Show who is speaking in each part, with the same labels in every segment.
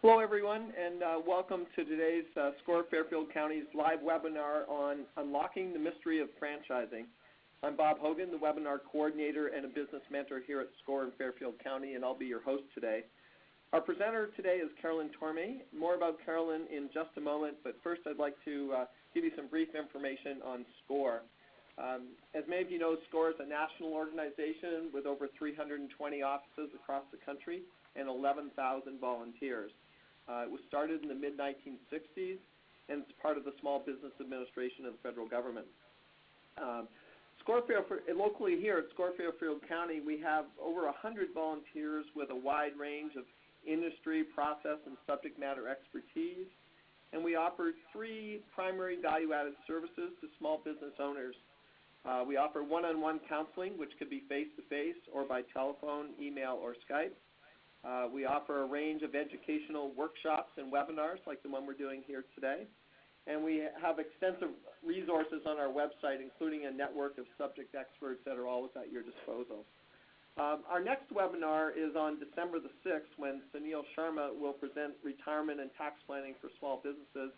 Speaker 1: Hello, everyone, and welcome to today's SCORE Fairfield County's live webinar on Unlocking the Mystery of Franchising. I'm Bob Hogan, the webinar coordinator and a business mentor here at SCORE in Fairfield County, and I'll be your host today. Our presenter today is Carolyn Torme. More about Carolyn in just a moment, but first I'd like to give you some brief information on SCORE. As many of you know, SCORE is a national organization with over 320 offices across the country and 11,000 volunteers. It was started in the mid-1960s, and it's part of the Small Business Administration of the federal government. Locally here at SCORE Fairfield County, we have over 100 volunteers with a wide range of industry, process, and subject matter expertise, and we offer 3 primary value-added services to small business owners. We offer one-on-one counseling, which could be face-to-face or by telephone, email, or Skype. We offer a range of educational workshops and webinars like the one we're doing here today. And we have extensive resources on our website, including a network of subject experts that are always at your disposal. Our next webinar is on December the 6th, when Sunil Sharma will present retirement and tax planning for small businesses.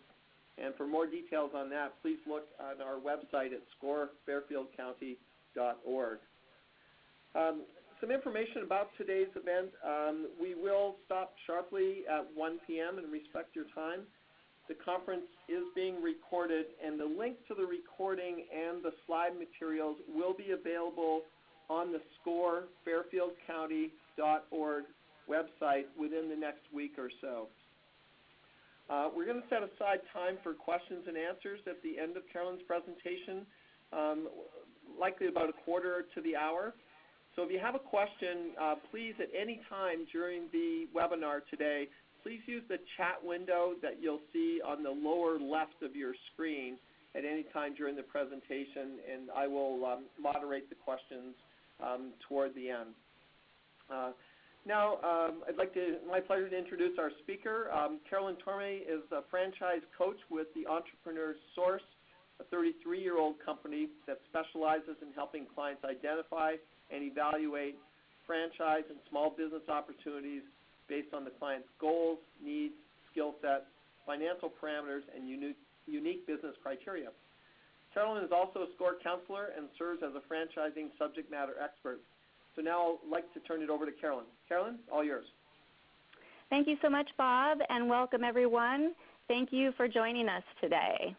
Speaker 1: And for more details on that, please look on our website at scorefairfieldcounty.org. Some information about today's event. We will stop sharply at 1 p.m. and respect your time. The conference is being recorded, and the link to the recording and the slide materials will be available on the scorefairfieldcounty.org website within the next week or so. We're going to set aside time for questions and answers at the end of Carolyn's presentation, likely about a quarter to the hour. So if you have a question, please at any time during the webinar today, please use the chat window that you'll see on the lower left of your screen at any time during the presentation, and I will moderate the questions toward the end. Now, my pleasure to introduce our speaker. Carolyn Torme is a franchise coach with the Entrepreneur Source, a 33-year-old company that specializes in helping clients identify and evaluate franchise and small business opportunities based on the client's goals, needs, skill set, financial parameters, and unique business criteria. Carolyn is also a SCORE counselor and serves as a franchising subject matter expert. So now I'd like to turn it over to Carolyn. Carolyn, all yours.
Speaker 2: Thank you so much, Bob, and welcome everyone. Thank you for joining us today.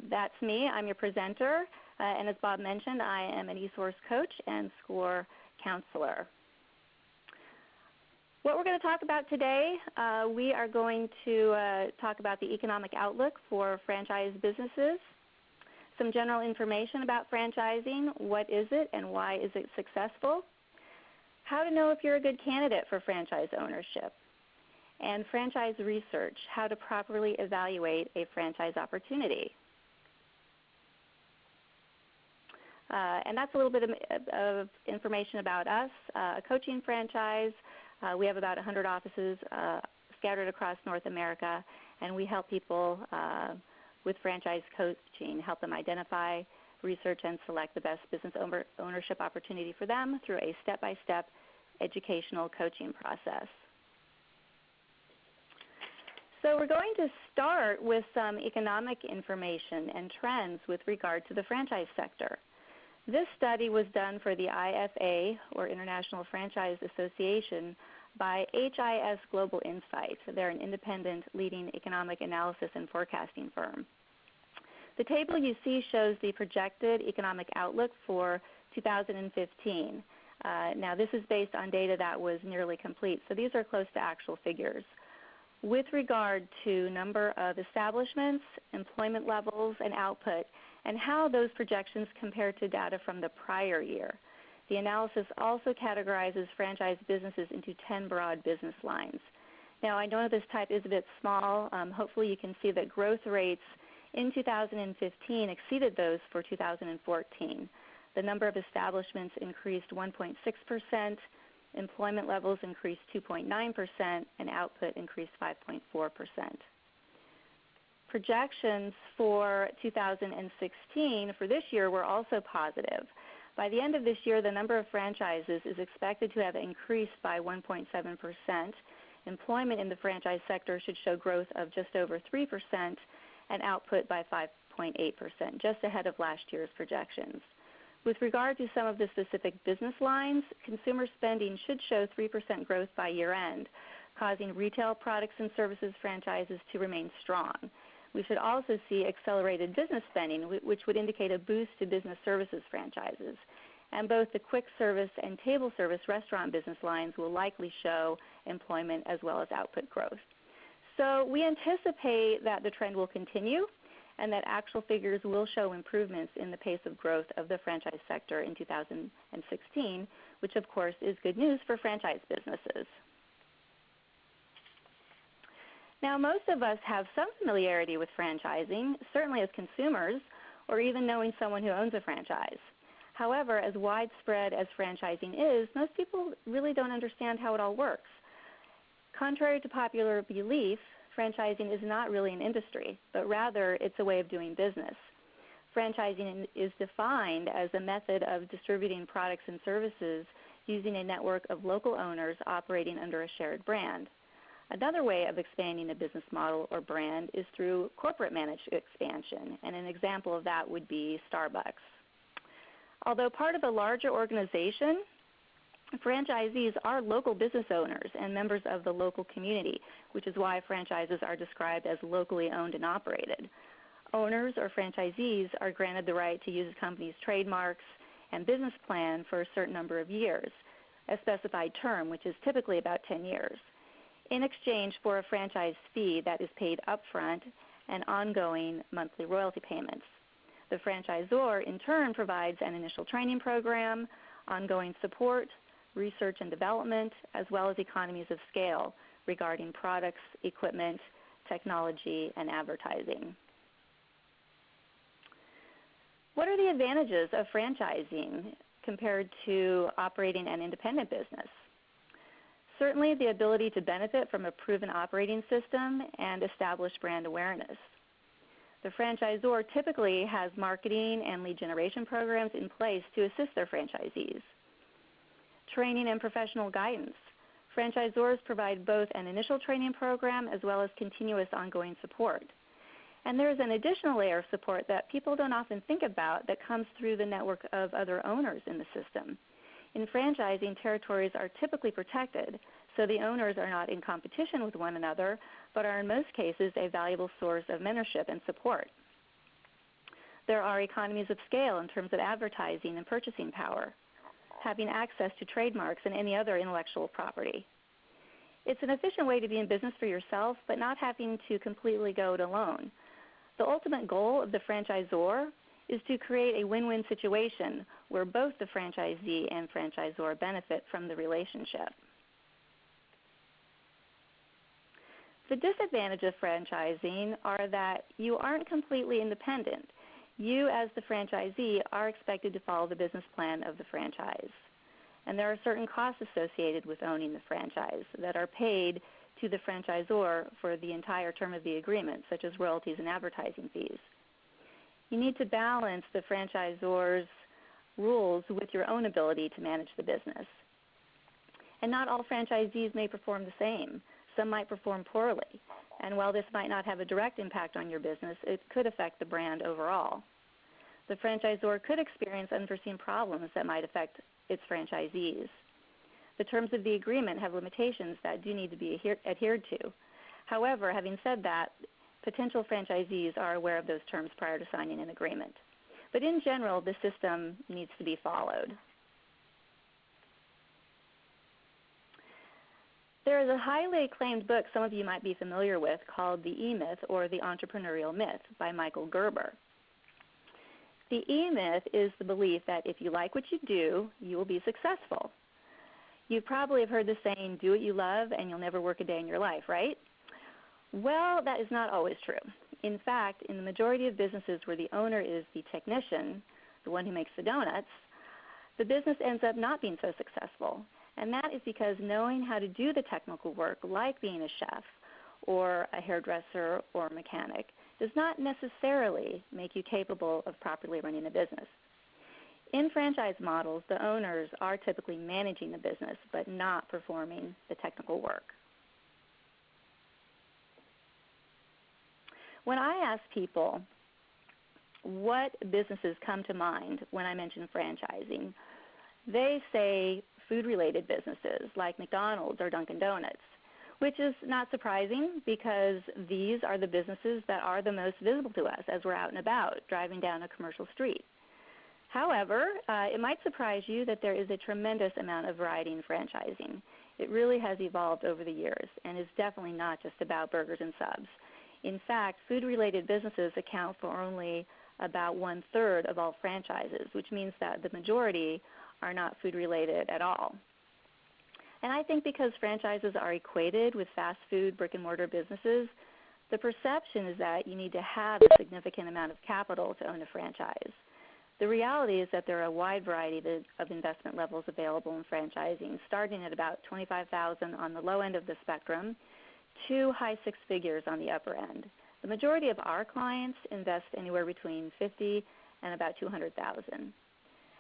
Speaker 2: That's me. I'm your presenter, and as Bob mentioned, I am an eSource coach and SCORE counselor. What we're going to talk about today, we are going to talk about the economic outlook for franchise businesses, some general information about franchising, what is it and why is it successful, how to know if you're a good candidate for franchise ownership, and franchise research, how to properly evaluate a franchise opportunity. And that's a little bit of information about us. A coaching franchise, we have about 100 offices scattered across North America, and we help people with franchise coaching, help them identify, research, and select the best business ownership opportunity for them through a step-by-step educational coaching process. So we're going to start with some economic information and trends with regard to the franchise sector. This study was done for the IFA, or International Franchise Association, by HIS Global Insight. They're an independent leading economic analysis and forecasting firm. The table you see shows the projected economic outlook for 2015. Now this is based on data that was nearly complete, so these are close to actual figures. With regard to number of establishments, employment levels, and output, and how those projections compare to data from the prior year. The analysis also categorizes franchise businesses into 10 broad business lines. Now, I know this type is a bit small. Hopefully you can see that growth rates in 2015 exceeded those for 2014. The number of establishments increased 1.6%, employment levels increased 2.9%, and output increased 5.4%. Projections for 2016 for this year were also positive. By the end of this year, the number of franchises is expected to have increased by 1.7%. Employment in the franchise sector should show growth of just over 3%, and output by 5.8%, just ahead of last year's projections. With regard to some of the specific business lines, consumer spending should show 3% growth by year-end, causing retail products and services franchises to remain strong. We should also see accelerated business spending, which would indicate a boost to business services franchises. And both the quick service and table service restaurant business lines will likely show employment as well as output growth. So we anticipate that the trend will continue and that actual figures will show improvements in the pace of growth of the franchise sector in 2016, which of course is good news for franchise businesses. Now, most of us have some familiarity with franchising, certainly as consumers, or even knowing someone who owns a franchise. However, as widespread as franchising is, most people really don't understand how it all works. Contrary to popular belief, franchising is not really an industry, but rather it's a way of doing business. Franchising is defined as a method of distributing products and services using a network of local owners operating under a shared brand. Another way of expanding a business model or brand is through corporate managed expansion, and an example of that would be Starbucks. Although part of a larger organization, franchisees are local business owners and members of the local community, which is why franchises are described as locally owned and operated. Owners or franchisees are granted the right to use a company's trademarks and business plan for a certain number of years, a specified term, which is typically about 10 years, in exchange for a franchise fee that is paid upfront and ongoing monthly royalty payments. The franchisor, in turn, provides an initial training program, ongoing support, research and development, as well as economies of scale regarding products, equipment, technology, and advertising. What are the advantages of franchising compared to operating an independent business? Certainly the ability to benefit from a proven operating system and established brand awareness. The franchisor typically has marketing and lead generation programs in place to assist their franchisees. Training and professional guidance. Franchisors provide both an initial training program as well as continuous ongoing support. And there's an additional layer of support that people don't often think about that comes through the network of other owners in the system. In franchising, territories are typically protected, so the owners are not in competition with one another, but are in most cases a valuable source of mentorship and support. There are economies of scale in terms of advertising and purchasing power, having access to trademarks and any other intellectual property. It's an efficient way to be in business for yourself, but not having to completely go it alone. The ultimate goal of the franchisor is to create a win-win situation where both the franchisee and franchisor benefit from the relationship. The disadvantages of franchising are that you aren't completely independent. You, as the franchisee, are expected to follow the business plan of the franchise. And there are certain costs associated with owning the franchise that are paid to the franchisor for the entire term of the agreement, such as royalties and advertising fees. You need to balance the franchisor's rules with your own ability to manage the business. And not all franchisees may perform the same. Some might perform poorly. And while this might not have a direct impact on your business, it could affect the brand overall. The franchisor could experience unforeseen problems that might affect its franchisees. The terms of the agreement have limitations that do need to be adhered to. However, having said that, potential franchisees are aware of those terms prior to signing an agreement. But in general, the system needs to be followed. There is a highly acclaimed book some of you might be familiar with called The E-Myth, or The Entrepreneurial Myth, by Michael Gerber. The E-Myth is the belief that if you like what you do, you will be successful. You probably have heard the saying, do what you love and you'll never work a day in your life, right? Well, that is not always true. In fact, in the majority of businesses where the owner is the technician, the one who makes the donuts, the business ends up not being so successful. And that is because knowing how to do the technical work, like being a chef or a hairdresser or a mechanic, does not necessarily make you capable of properly running a business. In franchise models, the owners are typically managing the business but not performing the technical work. When I ask people what businesses come to mind when I mention franchising, they say food-related businesses like McDonald's or Dunkin' Donuts, which is not surprising because these are the businesses that are the most visible to us as we're out and about, driving down a commercial street. However, it might surprise you that there is a tremendous amount of variety in franchising. It really has evolved over the years and is definitely not just about burgers and subs. In fact, food-related businesses account for only about 1/3 of all franchises, which means that the majority are not food-related at all. And I think because franchises are equated with fast food brick-and-mortar businesses, the perception is that you need to have a significant amount of capital to own a franchise. The reality is that there are a wide variety of investment levels available in franchising, starting at about $25,000 on the low end of the spectrum to high six figures on the upper end. The majority of our clients invest anywhere between $50,000 and about $200,000.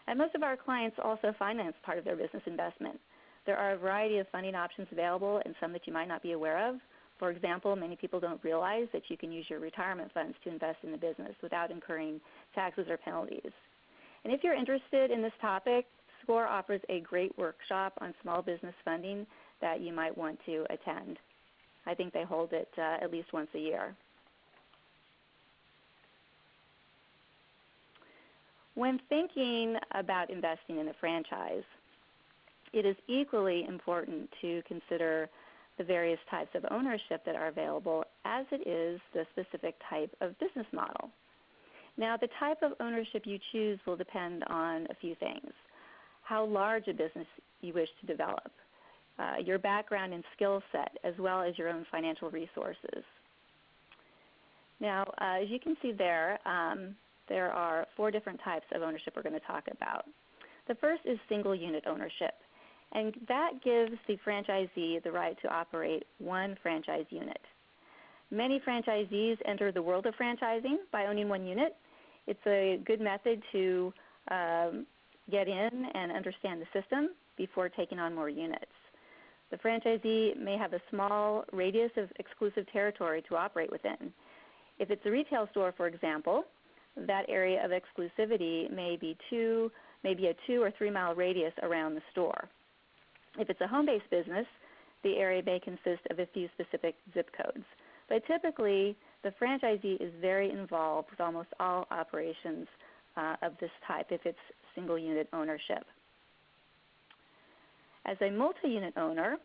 Speaker 2: And most of our clients also finance part of their business investment. There are a variety of funding options available and some that you might not be aware of. For example, many people don't realize that you can use your retirement funds to invest in the business without incurring taxes or penalties. And if you're interested in this topic, SCORE offers a great workshop on small business funding that you might want to attend. I think they hold it at least once a year. When thinking about investing in a franchise, it is equally important to consider the various types of ownership that are available as it is the specific type of business model. Now, the type of ownership you choose will depend on a few things. How large a business you wish to develop, your background and skill set, as well as your own financial resources. Now, as you can see there are 4 different types of ownership we're going to talk about. The first is single unit ownership, and that gives the franchisee the right to operate one franchise unit. Many franchisees enter the world of franchising by owning one unit. It's a good method to get in and understand the system before taking on more units. The franchisee may have a small radius of exclusive territory to operate within. If it's a retail store, for example, that area of exclusivity may be a 2 or 3 mile radius around the store. If it's a home-based business, the area may consist of a few specific zip codes. But typically, the franchisee is very involved with almost all operations of this type if it's single-unit ownership. As a multi-unit owner,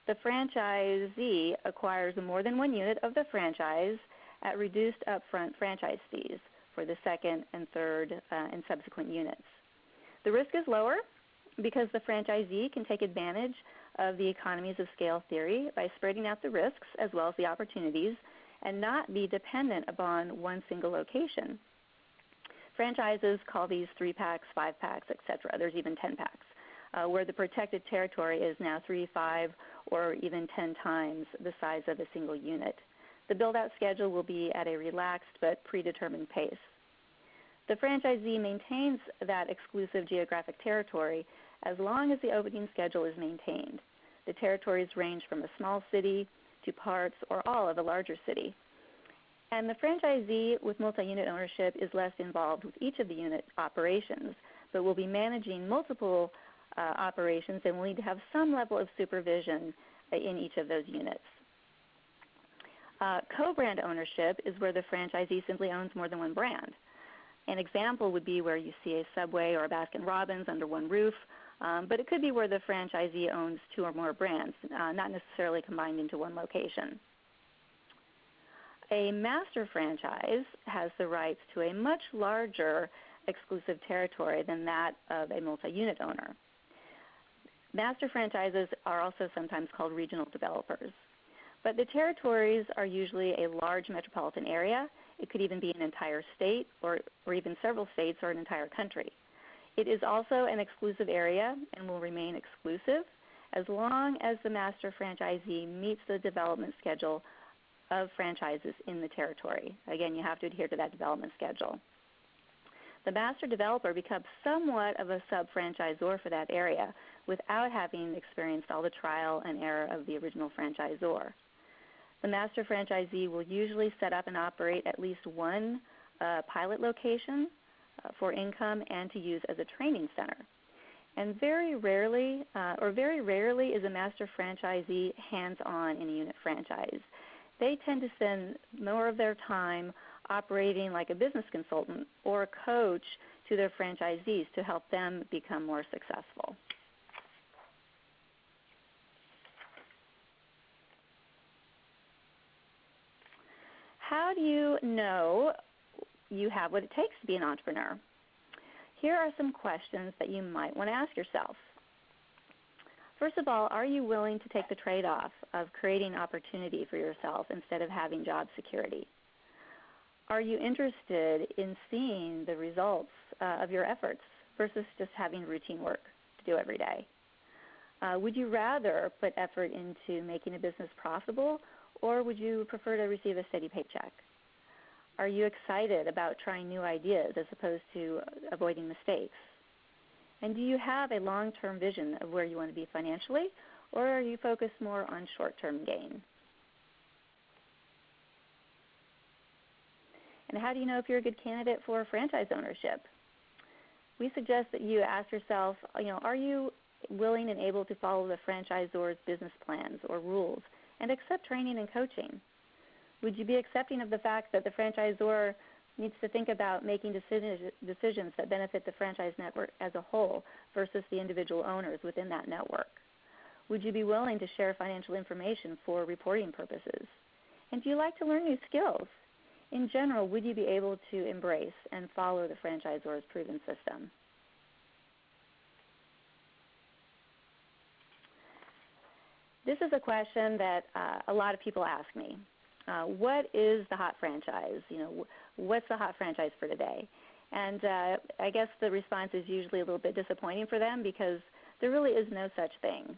Speaker 2: the franchisee acquires more than one unit of the franchise at reduced upfront franchise fees for the second and third and subsequent units. The risk is lower because the franchisee can take advantage of the economies of scale theory by spreading out the risks as well as the opportunities and not be dependent upon one single location. Franchises call these 3-packs, 5-packs, etc. There's even 10-packs, where the protected territory is now 3, 5, or even 10 times the size of a single unit. The build-out schedule will be at a relaxed but predetermined pace. The franchisee maintains that exclusive geographic territory as long as the opening schedule is maintained. The territories range from a small city to parts or all of a larger city. And the franchisee with multi-unit ownership is less involved with each of the unit operations, but will be managing multiple operations and will need to have some level of supervision in each of those units. Co-brand ownership is where the franchisee simply owns more than one brand. An example would be where you see a Subway or a Baskin-Robbins under one roof, but it could be where the franchisee owns 2 or more brands, not necessarily combined into one location. A master franchise has the rights to a much larger exclusive territory than that of a multi-unit owner. Master franchises are also sometimes called regional developers. But the territories are usually a large metropolitan area. It could even be an entire state or even several states or an entire country. It is also an exclusive area and will remain exclusive as long as the master franchisee meets the development schedule of franchises in the territory. Again, you have to adhere to that development schedule. The master developer becomes somewhat of a sub-franchisor for that area without having experienced all the trial and error of the original franchisor. The master franchisee will usually set up and operate at least one pilot location for income and to use as a training center. And very rarely is a master franchisee hands-on in a unit franchise. They tend to spend more of their time operating like a business consultant or a coach to their franchisees to help them become more successful. How do you know you have what it takes to be an entrepreneur? Here are some questions that you might want to ask yourself. First of all, are you willing to take the trade-off of creating opportunity for yourself instead of having job security? Are you interested in seeing the results of your efforts versus just having routine work to do every day? Would you rather put effort into making a business profitable, or would you prefer to receive a steady paycheck? Are you excited about trying new ideas as opposed to avoiding mistakes? And do you have a long-term vision of where you want to be financially, or are you focused more on short-term gain? And how do you know if you're a good candidate for franchise ownership? We suggest that you ask yourself, are you willing and able to follow the franchisor's business plans or rules and accept training and coaching? Would you be accepting of the fact that the franchisor needs to think about making decisions that benefit the franchise network as a whole versus the individual owners within that network? Would you be willing to share financial information for reporting purposes? And do you like to learn new skills? In general, would you be able to embrace and follow the franchisor's proven system? This is a question that a lot of people ask me. What is the hot franchise? What's the hot franchise for today? And I guess the response is usually a little bit disappointing for them because there really is no such thing.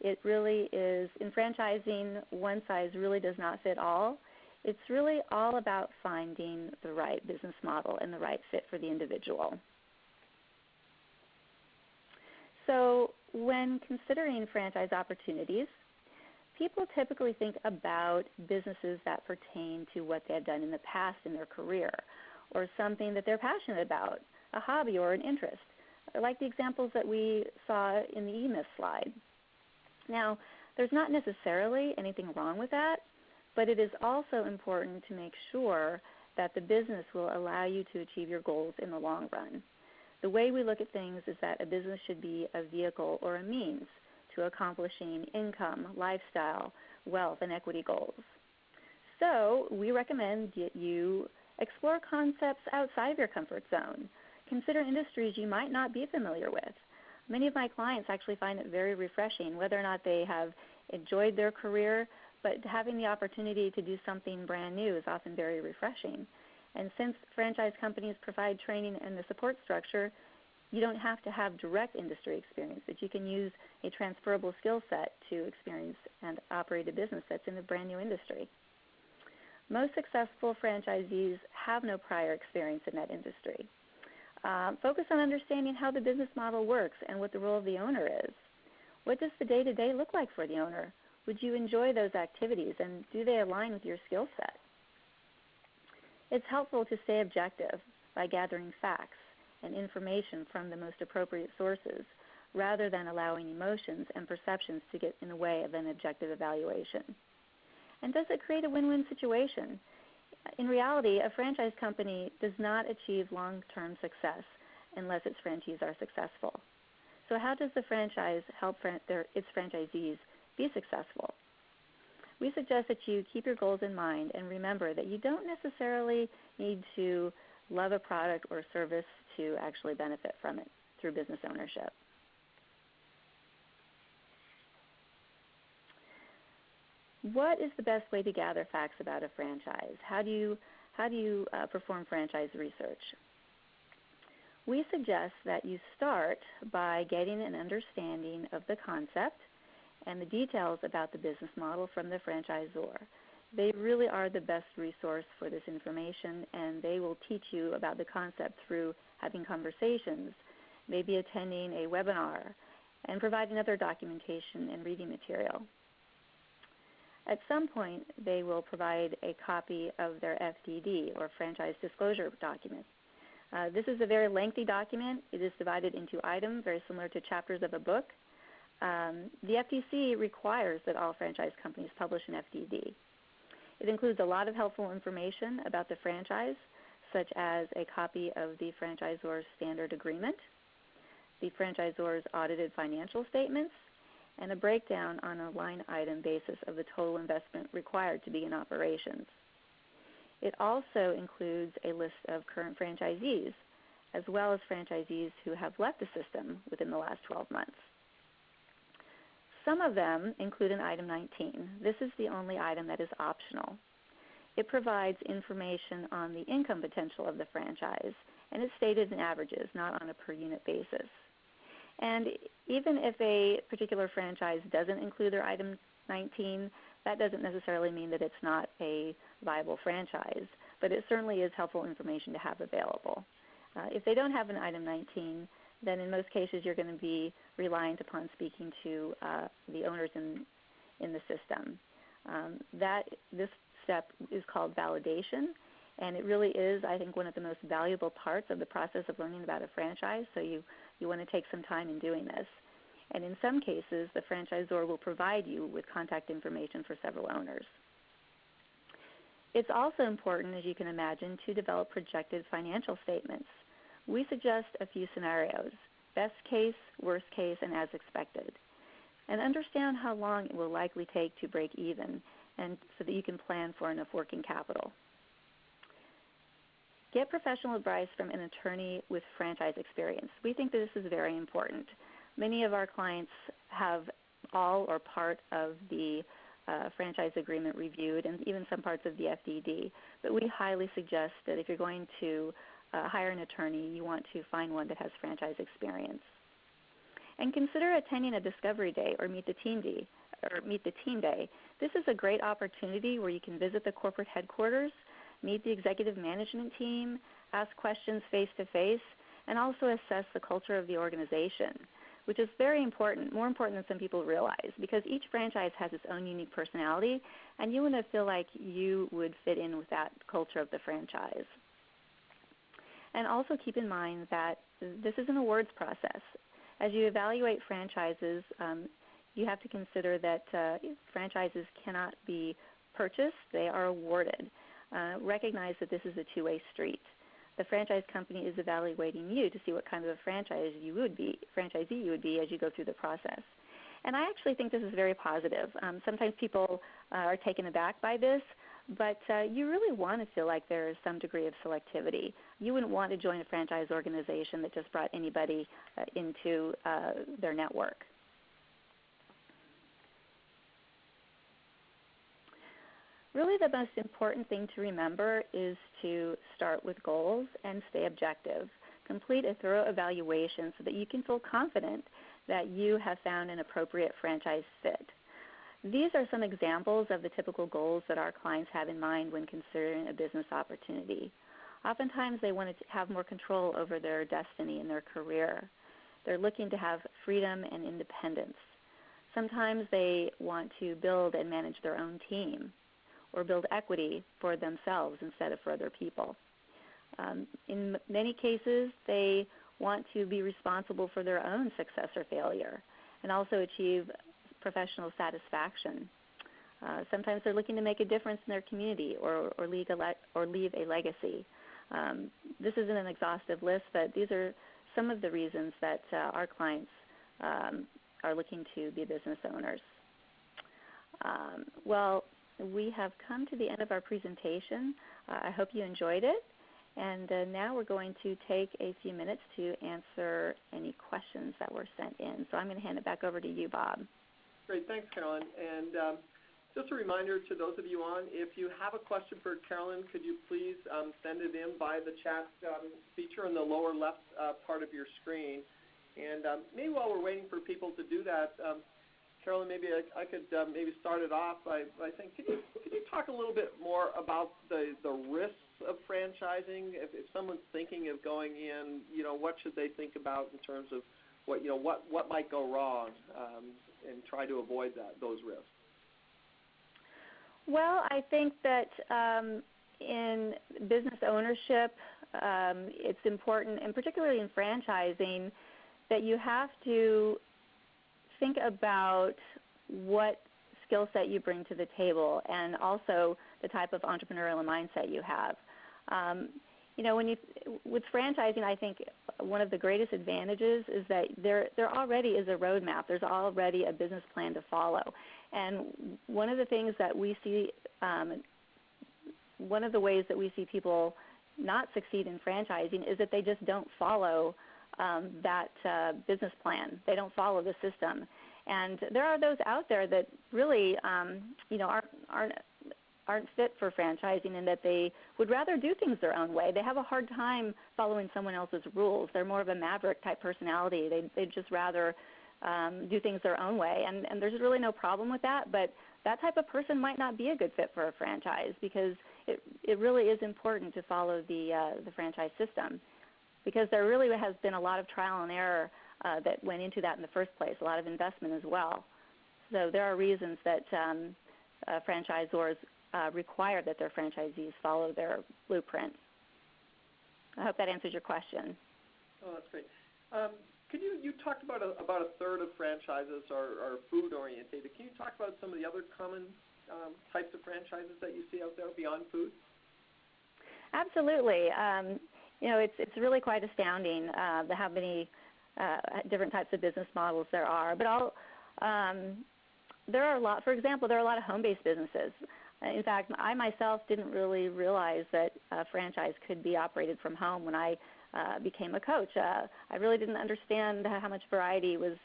Speaker 2: It really is, in franchising, one size really does not fit all. It's really all about finding the right business model and the right fit for the individual. So when considering franchise opportunities, people typically think about businesses that pertain to what they have done in the past in their career, or something that they're passionate about, a hobby or an interest, like the examples that we saw in the eMyth slide. Now, there's not necessarily anything wrong with that, but it is also important to make sure that the business will allow you to achieve your goals in the long run. The way we look at things is that a business should be a vehicle or a means to accomplishing income, lifestyle, wealth, and equity goals. So we recommend that you explore concepts outside of your comfort zone. Consider industries you might not be familiar with. Many of my clients actually find it very refreshing, whether or not they have enjoyed their career, but having the opportunity to do something brand new is often very refreshing. And since franchise companies provide training and the support structure, you don't have to have direct industry experience, but you can use a transferable skill set to experience and operate a business that's in a brand new industry. Most successful franchisees have no prior experience in that industry. Focus on understanding how the business model works and what the role of the owner is. What does the day-to-day look like for the owner? Would you enjoy those activities, and do they align with your skill set? It's helpful to stay objective by gathering facts and information from the most appropriate sources, rather than allowing emotions and perceptions to get in the way of an objective evaluation. And does it create a win-win situation? In reality, a franchise company does not achieve long-term success unless its franchisees are successful. So how does the franchise help its franchisees be successful? We suggest that you keep your goals in mind and remember that you don't necessarily need to love a product or service to actually benefit from it through business ownership. What is the best way to gather facts about a franchise? How do you perform franchise research? We suggest that you start by getting an understanding of the concept and the details about the business model from the franchisor. They really are the best resource for this information, and they will teach you about the concept through having conversations, maybe attending a webinar, and providing other documentation and reading material. At some point, they will provide a copy of their FDD, or Franchise Disclosure Document. This is a very lengthy document. It is divided into items, very similar to chapters of a book. The FTC requires that all franchise companies publish an FDD. It includes a lot of helpful information about the franchise, such as a copy of the franchisor's standard agreement, the franchisor's audited financial statements, and a breakdown on a line item basis of the total investment required to begin operations. It also includes a list of current franchisees, as well as franchisees who have left the system within the last 12 months. Some of them include an item 19. This is the only item that is optional. It provides information on the income potential of the franchise, and it's stated in averages, not on a per unit basis. And even if a particular franchise doesn't include their item 19, that doesn't necessarily mean that it's not a viable franchise, but it certainly is helpful information to have available. If they don't have an item 19, then in most cases you're going to be reliant upon speaking to the owners in the system. This step is called validation, and it really is, I think, one of the most valuable parts of the process of learning about a franchise, so you want to take some time in doing this. And in some cases, the franchisor will provide you with contact information for several owners. It's also important, as you can imagine, to develop projected financial statements. We suggest a few scenarios: best case, worst case, and as expected. And understand how long it will likely take to break even, and so that you can plan for enough working capital. Get professional advice from an attorney with franchise experience. We think that this is very important. Many of our clients have all or part of the franchise agreement reviewed, and even some parts of the FDD. But we highly suggest that if you're going to hire an attorney, you want to find one that has franchise experience. And consider attending a discovery day or meet the team day. This is a great opportunity where you can visit the corporate headquarters, meet the executive management team, ask questions face-to-face, and also assess the culture of the organization. which is very important, more important than some people realize, because each franchise has its own unique personality, and you want to feel like you would fit in with that culture of the franchise. And also keep in mind that this is an awards process. As you evaluate franchises, you have to consider that franchises cannot be purchased, they are awarded. Recognize that this is a two-way street. The franchise company is evaluating you to see what kind of a franchisee you would be as you go through the process. And I actually think this is very positive. Sometimes people are taken aback by this, but you really want to feel like there is some degree of selectivity. You wouldn't want to join a franchise organization that just brought anybody into their network. Really the most important thing to remember is to start with goals and stay objective. Complete a thorough evaluation so that you can feel confident that you have found an appropriate franchise fit. These are some examples of the typical goals that our clients have in mind when considering a business opportunity. Oftentimes they want to have more control over their destiny and their career. They're looking to have freedom and independence. Sometimes they want to build and manage their own team, or build equity for themselves instead of for other people. In many cases, they want to be responsible for their own success or failure and also achieve professional satisfaction. Sometimes they're looking to make a difference in their community or leave a legacy. This isn't an exhaustive list, but these are some of the reasons that our clients are looking to be business owners. Well, we have come to the end of our presentation. I hope you enjoyed it. And now we're going to take a few minutes to answer any questions that were sent in. So I'm going to hand it back over to you, Bob.
Speaker 1: Great. Thanks, Carolyn. And just a reminder to those of you on, if you have a question for Carolyn, could you please send it in by the chat feature in the lower left part of your screen. And maybe while we're waiting for people to do that, Carolyn, maybe I could maybe start it off by saying, could you talk a little bit more about the risks of franchising? If someone's thinking of going in, what should they think about in terms of what might go wrong, and try to avoid those risks?
Speaker 2: Well, I think that in business ownership, it's important, and particularly in franchising, that you have to think about what skill set you bring to the table and also the type of entrepreneurial mindset you have. With franchising, I think one of the greatest advantages is that there already is a roadmap. There's already a business plan to follow. And one of the things that we see, one of the ways that we see people not succeed in franchising is that they just don't follow that business plan. They don't follow the system. And there are those out there that really, aren't fit for franchising, and that they would rather do things their own way. They have a hard time following someone else's rules. They're more of a maverick type personality. They'd just rather do things their own way. And there's really no problem with that, but that type of person might not be a good fit for a franchise, because it really is important to follow the franchise system, because there really has been a lot of trial and error that went into that in the first place, a lot of investment as well. So there are reasons that franchisors require that their franchisees follow their blueprint. I hope that answers your question.
Speaker 1: Oh, that's great. You talked about a third of franchises are food oriented. Can you talk about some of the other common types of franchises that you see out there beyond food? Absolutely.
Speaker 2: It's really quite astounding how many different types of business models there are. But there are a lot. For example, there are a lot of home-based businesses. In fact, I myself didn't really realize that a franchise could be operated from home when I became a coach. I really didn't understand how much variety was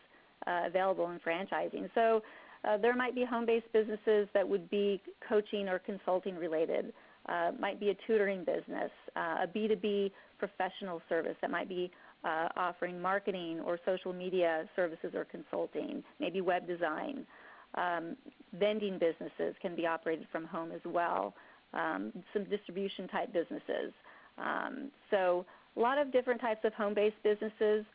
Speaker 2: available in franchising. So there might be home-based businesses that would be coaching or consulting related. Might be a tutoring business, a B2B professional service that might be offering marketing or social media services or consulting, maybe web design. Vending businesses can be operated from home as well, some distribution type businesses. So a lot of different types of home-based businesses.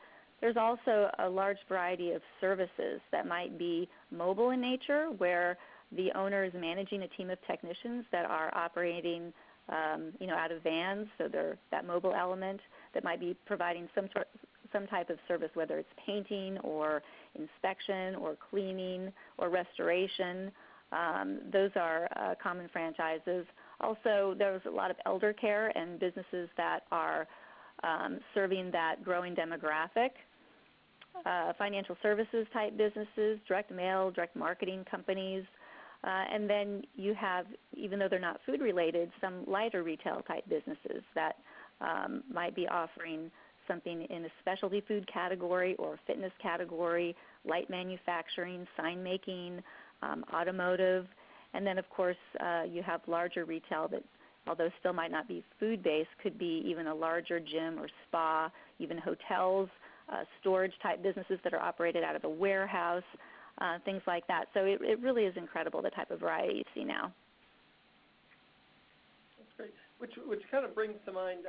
Speaker 2: There's also a large variety of services that might be mobile in nature, where the owner is managing a team of technicians that are operating, out of vans. So they're that mobile element that might be providing some type of service, whether it's painting or inspection or cleaning or restoration. Those are common franchises. Also, there's a lot of elder care and businesses that are serving that growing demographic. Financial services type businesses, direct mail, direct marketing companies. And then you have, even though they're not food related, some lighter retail type businesses that might be offering something in a specialty food category or fitness category, light manufacturing, sign making, automotive. And then, of course, you have larger retail that, although still might not be food-based, could be even a larger gym or spa, even hotels, storage-type businesses that are operated out of a warehouse, things like that. So it really is incredible the type of variety you see now.
Speaker 1: That's great. Which kind of brings to mind,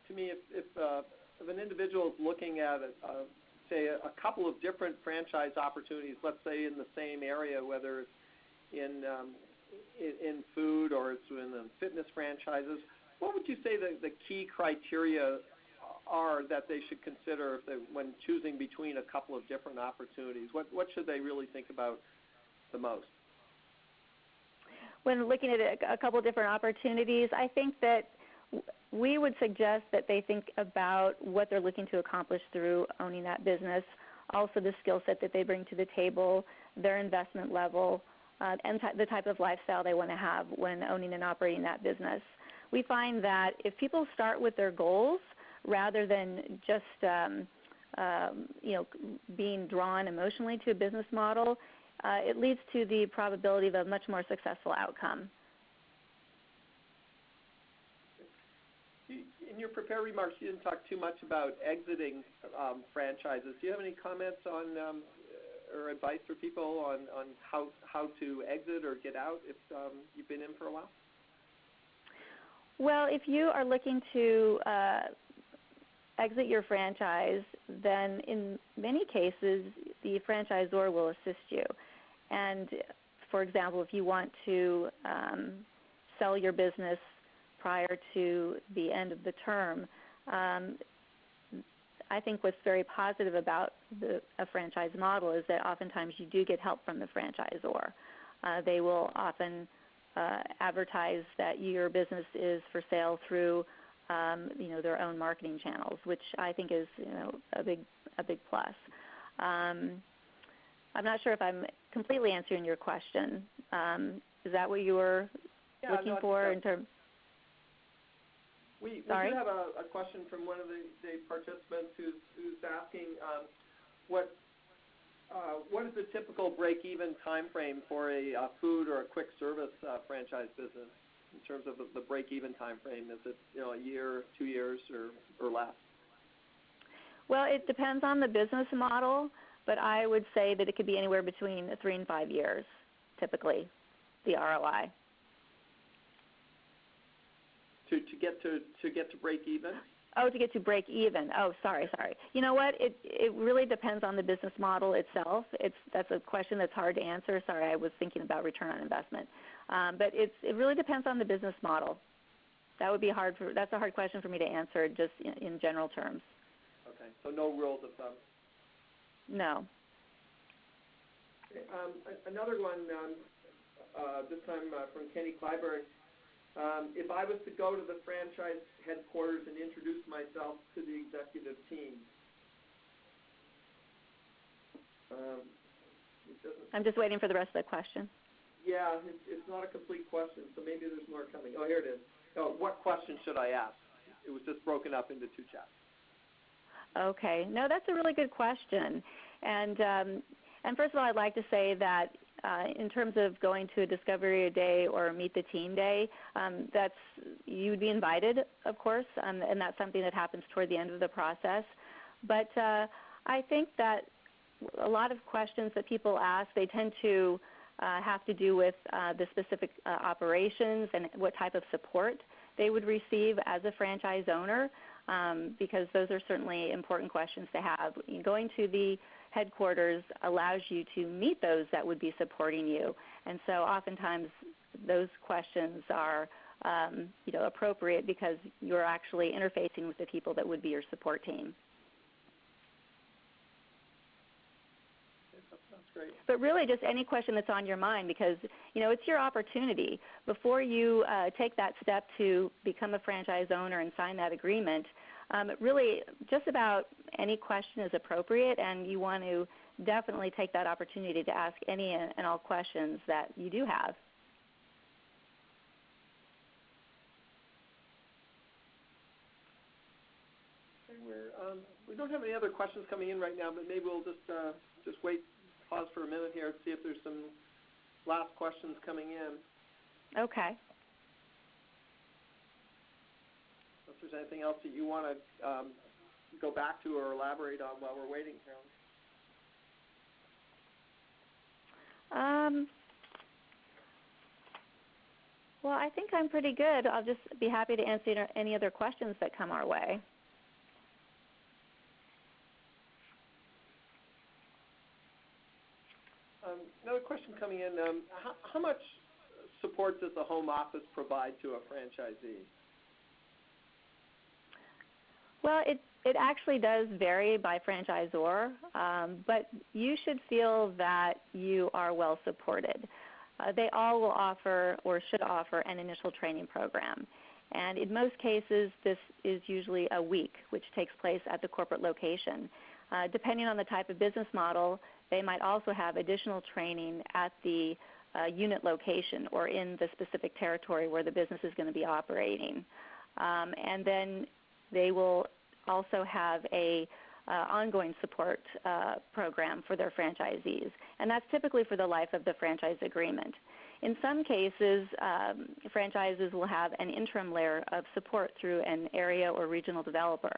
Speaker 1: to me, if an individual is looking at, say, a couple of different franchise opportunities, let's say in the same area, whether it's in food or it's in the fitness franchises, what would you say the key criteria are that they should consider when choosing between a couple of different opportunities? What should they really think about the most?
Speaker 2: When looking at a couple of different opportunities, I think that we would suggest that they think about what they're looking to accomplish through owning that business, also the skill set that they bring to the table, their investment level, and the type of lifestyle they want to have when owning and operating that business. We find that if people start with their goals rather than just being drawn emotionally to a business model, it leads to the probability of a much more successful outcome.
Speaker 1: In your prepared remarks, you didn't talk too much about exiting franchises. Do you have any comments on or advice for people on how to exit or get out if you've been in for a while?
Speaker 2: Well, if you are looking to exit your franchise, then in many cases the franchisor will assist you. And for example, if you want to sell your business prior to the end of the term, I think what's very positive about a franchise model is that oftentimes you do get help from the franchisor. They will often advertise that your business is for sale through their own marketing channels, which I think is a big plus. I'm not sure if I'm completely answering your question. Is that what you were looking for in terms?
Speaker 1: We do have a question from one of the participants who's asking what is the typical break-even time frame for a food or a quick service franchise business in terms of the break-even time frame? Is it a year, 2 years, or less?
Speaker 2: Well, it depends on the business model, but I would say that it could be anywhere between 3 and 5 years, typically, the ROI. To get to break even? Oh, to get to break even. Oh, sorry. You know what? It really depends on the business model itself. That's a question that's hard to answer. Sorry, I was thinking about return on investment. But it really depends on the business model. That's a hard question for me to answer just in general terms.
Speaker 1: Okay, so no rules of thumb.
Speaker 2: No.
Speaker 1: Okay, another one, this time from Kenny Clyburn. If I was to go to the franchise headquarters and introduce myself to the executive team,
Speaker 2: I'm just waiting for the rest of the question.
Speaker 1: Yeah, it's not a complete question, so maybe there's more coming. Oh, here it is. Oh, what question should I ask? It was just broken up into 2 chats.
Speaker 2: Okay. No, that's a really good question. And first of all, I'd like to say that in terms of going to a Discovery Day or Meet the Team Day, you would be invited, of course, and that's something that happens toward the end of the process. But I think that a lot of questions that people ask, they tend to have to do with the specific operations and what type of support they would receive as a franchise owner. because those are certainly important questions to have. Going to the headquarters allows you to meet those that would be supporting you, and so oftentimes those questions are appropriate because you're actually interfacing with the people that would be your support team.
Speaker 1: That's great.
Speaker 2: But really just any question that's on your mind, because it's your opportunity. Before you take that step to become a franchise owner and sign that agreement, really just about any question is appropriate, and you want to definitely take that opportunity to ask any and all questions that you do have.
Speaker 1: We don't have any other questions coming in right now, but maybe we'll just wait, pause for a minute here, and see if there's some last questions coming in.
Speaker 2: Okay.
Speaker 1: If there's anything else that you want to go back to or elaborate on while we're waiting, Carolyn.
Speaker 2: Well, I think I'm pretty good. I'll just be happy to answer any other questions that come our way.
Speaker 1: Another question coming in, how much support does the home office provide to a franchisee?
Speaker 2: Well, it actually does vary by franchisor, but you should feel that you are well supported. They all will offer or should offer an initial training program. And in most cases, this is usually a week, which takes place at the corporate location. Depending on the type of business model, they might also have additional training at the unit location or in the specific territory where the business is going to be operating. And then they will also have a ongoing support program for their franchisees, and that's typically for the life of the franchise agreement. In some cases, franchises will have an interim layer of support through an area or regional developer,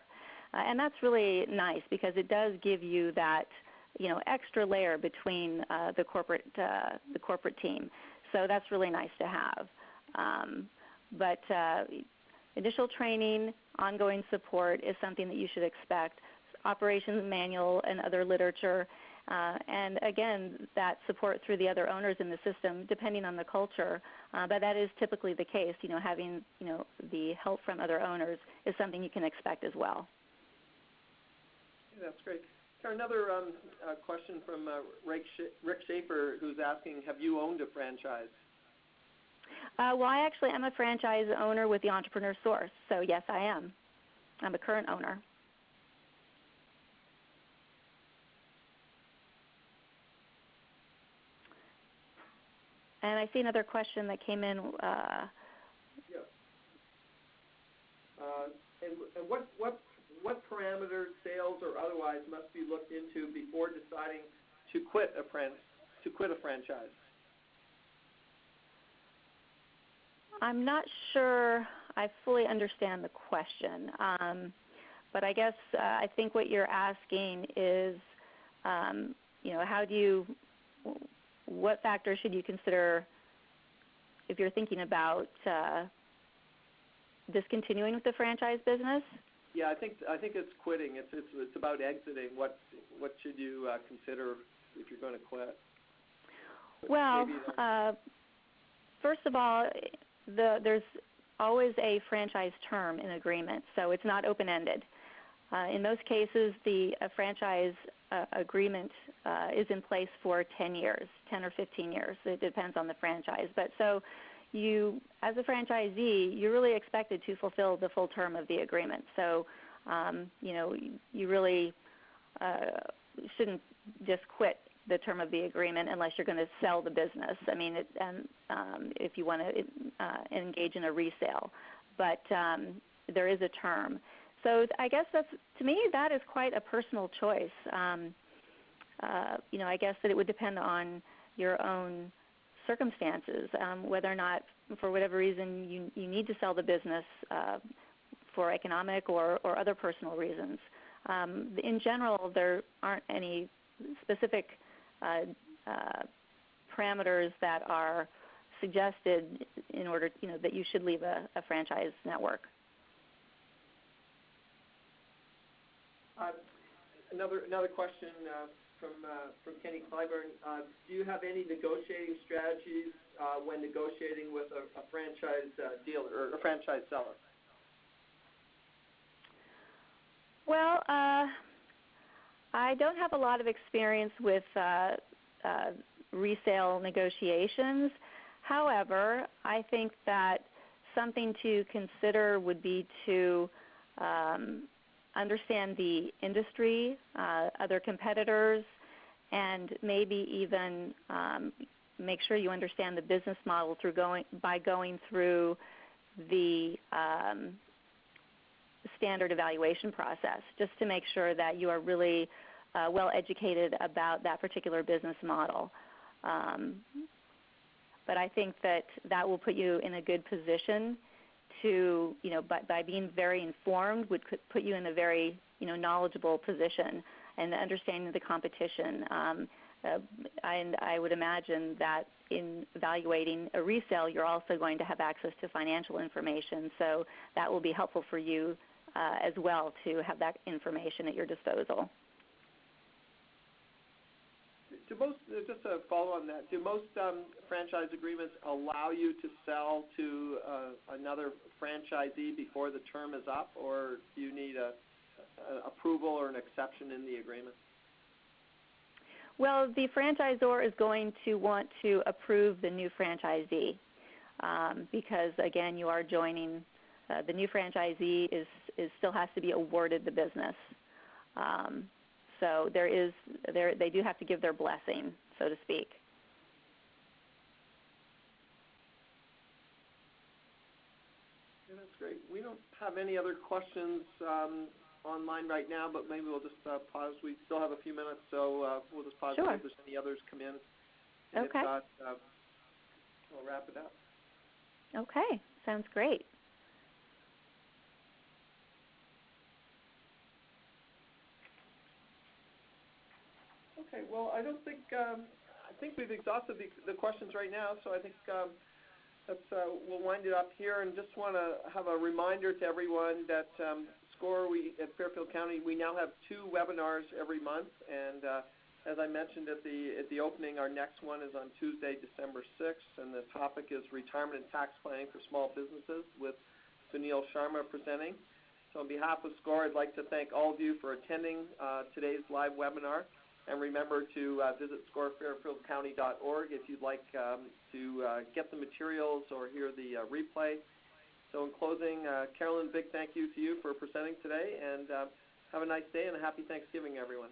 Speaker 2: and that's really nice because it does give you that extra layer between the corporate team. So that's really nice to have. But initial training, ongoing support is something that you should expect. Operations manual and other literature, and again, that support through the other owners in the system, depending on the culture. But that is typically the case. Having the help from other owners is something you can expect as well.
Speaker 1: Yeah, that's great. Another question from Rick Schaefer, who's asking, have you owned a franchise?
Speaker 2: Well, I actually am a franchise owner with the Entrepreneur Source, so yes, I am. I'm a current owner. And I see another question that came in.
Speaker 1: Yeah. And what parameters, sales or otherwise, must be looked into before deciding to quit a franchise?
Speaker 2: I'm not sure I fully understand the question, but I guess I think what you're asking is, what factors should you consider if you're thinking about discontinuing with the franchise business?
Speaker 1: Yeah, I think it's quitting. It's about exiting. What should you consider if you're going to quit?
Speaker 2: Well, first of all, there's always a franchise term in agreement, so it's not open-ended. In most cases, the franchise agreement is in place for 10 years, 10 or 15 years. It depends on the franchise. But so you, as a franchisee, you're really expected to fulfill the full term of the agreement. So, you really shouldn't just quit the term of the agreement unless you're going to sell the business. I mean, if you want to engage in a resale. But there is a term. So I guess to me, that is quite a personal choice. I guess that it would depend on your own circumstances, whether or not, for whatever reason, you need to sell the business for economic or other personal reasons. In general, there aren't any specific parameters that are suggested in order, that you should leave a franchise network.
Speaker 1: Uh, another question from Kenny Clyburn. Do you have any negotiating strategies when negotiating with a franchise dealer or a franchise seller?
Speaker 2: Well, I don't have a lot of experience with resale negotiations. However, I think that something to consider would be to understand the industry, other competitors, and maybe even make sure you understand the business model by going through the standard evaluation process, just to make sure that you are really well educated about that particular business model. But I think that will put you in a good position to, by being very informed, would put you in a very, knowledgeable position and understanding the competition. And I would imagine that in evaluating a resale, you're also going to have access to financial information, so that will be helpful for you as well to have that information at your disposal.
Speaker 1: Just to follow on that, do most franchise agreements allow you to sell to another franchisee before the term is up, or do you need an approval or an exception in the agreement?
Speaker 2: Well, the franchisor is going to want to approve the new franchisee because, again, you are joining. The new franchisee still has to be awarded the business. So they do have to give their blessing, so to speak.
Speaker 1: Yeah, that's great. We don't have any other questions online right now, but maybe we'll just pause. We still have a few minutes, so we'll just pause
Speaker 2: Sure.
Speaker 1: if there's any others come in. And
Speaker 2: okay.
Speaker 1: If not, we'll wrap it up.
Speaker 2: Okay. Sounds great.
Speaker 1: Okay. Well, I don't think I think we've exhausted the questions right now, so I think we'll wind it up here. And just want to have a reminder to everyone that SCORE, at Fairfield County, we now have 2 webinars every month, and as I mentioned at the opening, our next one is on Tuesday, December 6th, and the topic is retirement and tax planning for small businesses with Sunil Sharma presenting. So on behalf of SCORE, I'd like to thank all of you for attending today's live webinar. And remember to visit scorefairfieldcounty.org if you'd like to get the materials or hear the replay. So in closing, Carolyn, big thank you to you for presenting today, and have a nice day and a happy Thanksgiving, everyone.